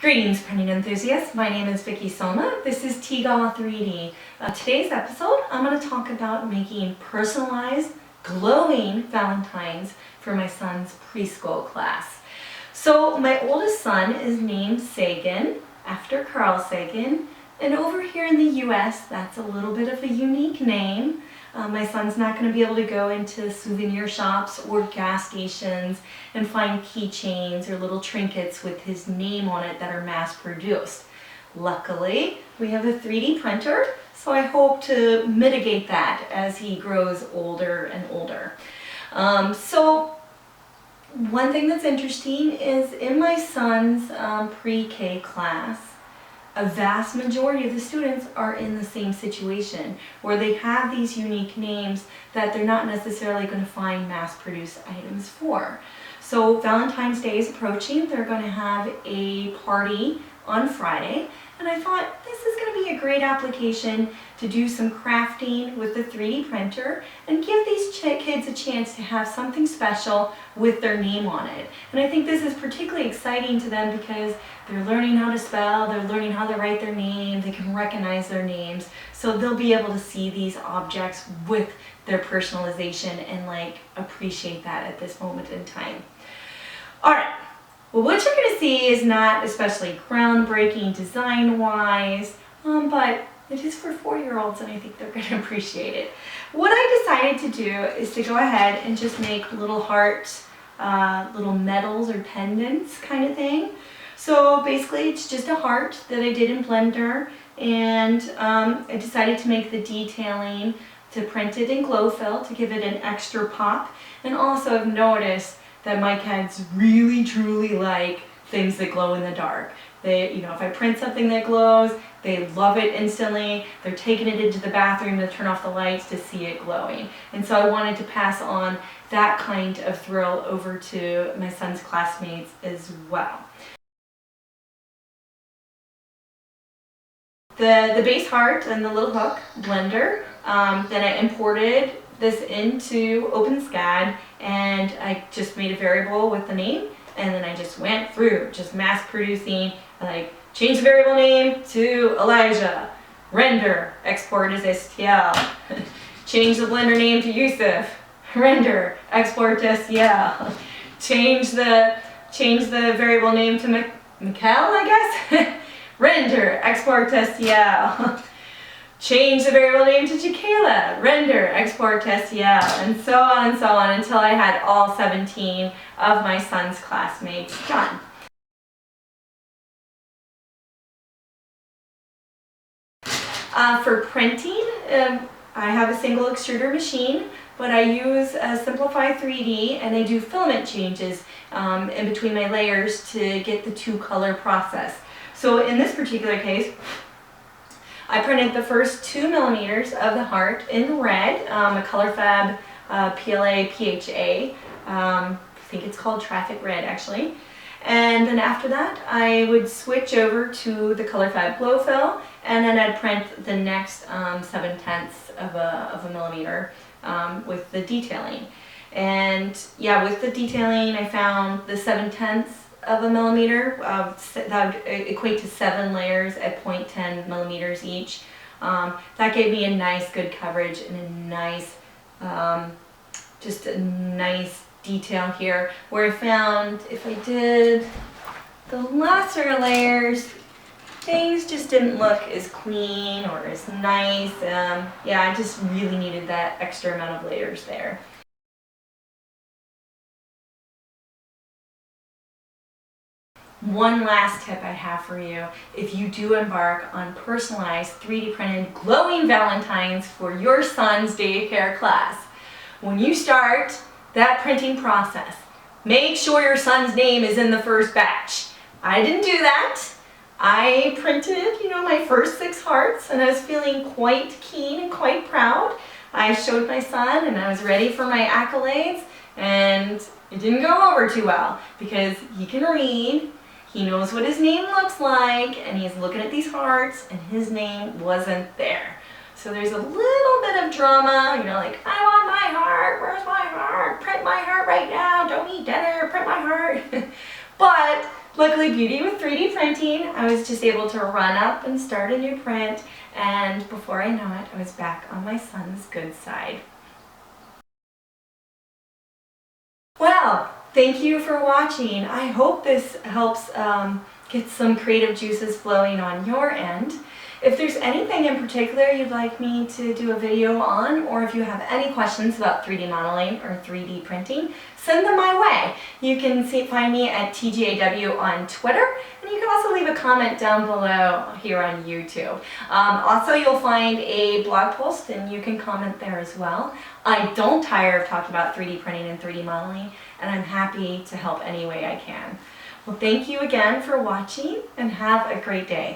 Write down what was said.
Greetings, printing enthusiasts. My name is Vicki Soma. This is T-GAW 3D. Today's episode, I'm going to talk about making personalized, glowing Valentines for my son's preschool class. So my oldest son is named Sagan, after Carl Sagan. And over here in the US, that's a little bit of a unique name. My son's not going to be able to go into souvenir shops or gas stations and find keychains or little trinkets with his name on it that are mass produced. Luckily, we have a 3D printer, so I hope to mitigate that as he grows older and older. So one thing that's interesting is in my son's pre-K class, a vast majority of the students are in the same situation where they have these unique names that they're not necessarily going to find mass-produced items for. So Valentine's Day is approaching. They're going to have a party on Friday, and I thought this is going to be a great application to do some crafting with the 3D printer and give these kids a chance to have something special with their name on it. And I think this is particularly exciting to them because they're learning how to spell, they're learning how to write their name, they can recognize their names, so they'll be able to see these objects with their personalization and appreciate that at this moment in time. Alright, well, what you're going to see is not especially groundbreaking design-wise, but it is for 4-year-olds and I think they're going to appreciate it. What I decided to do is to go ahead and just make little hearts, little medals or pendants kind of thing. So basically it's just a heart that I did in Blender, and I decided to make the detailing to print it in GlowFill to give it an extra pop. And also I've noticed that my kids really truly like things that glow in the dark. They, if I print something that glows, they love it instantly. They're taking it into the bathroom to turn off the lights to see it glowing. And so I wanted to pass on that kind of thrill over to my son's classmates as well. The base heart and the little hook, Blender, then I imported this into OpenSCAD and I just made a variable with the name, and then I just went through just mass producing, change the variable name to Elijah, render, export as STL, change the Blender name to Yusuf, render, export to STL, change the variable name to Mikkel, I guess, render, export to STL. Change the variable name to Jaquela, render, export to STL, and so on until I had all 17 of my son's classmates done. For printing, I have a single extruder machine, but I use Simplify 3D and I do filament changes in between my layers to get the 2-color process. So in this particular case, I printed the first 2 millimeters of the heart in red, a ColorFabb PLA PHA. I think it's called Traffic Red actually. And then after that, I would switch over to the ColorFabb GlowFill, and then I'd print the next 7/10 of a millimeter with the detailing. And yeah, with the detailing, I found the 7/10 of a millimeter, that would equate to 7 layers at 0.10 millimeters each. That gave me a nice good coverage and a nice, just a nice detail here, where I found if I did the lesser layers, things just didn't look as clean or as nice. Yeah, I just really needed that extra amount of layers there. One last tip I have for you, if you do embark on personalized 3D printed glowing Valentines for your son's daycare class, when you start that printing process, make sure your son's name is in the first batch. I didn't do that. I printed, my first 6 hearts, and I was feeling quite keen and quite proud. I showed my son and I was ready for my accolades, and it didn't go over too well because he can read. He knows what his name looks like, and he's looking at these hearts, and his name wasn't there. So there's a little bit of drama, I want my heart, where's my heart? Print my heart right now, don't eat dinner, print my heart. But Luckily, beauty with 3D printing, I was just able to run up and start a new print, and before I know it, I was back on my son's good side. Well, thank you for watching. I hope this helps get some creative juices flowing on your end. If there's anything in particular you'd like me to do a video on, or if you have any questions about 3D modeling or 3D printing, send them my way. You can find me at TGAW on Twitter, and you can also leave a comment down below here on YouTube. Also, you'll find a blog post, and you can comment there as well. I don't tire of talking about 3D printing and 3D modeling, and I'm happy to help any way I can. Well, thank you again for watching, and have a great day.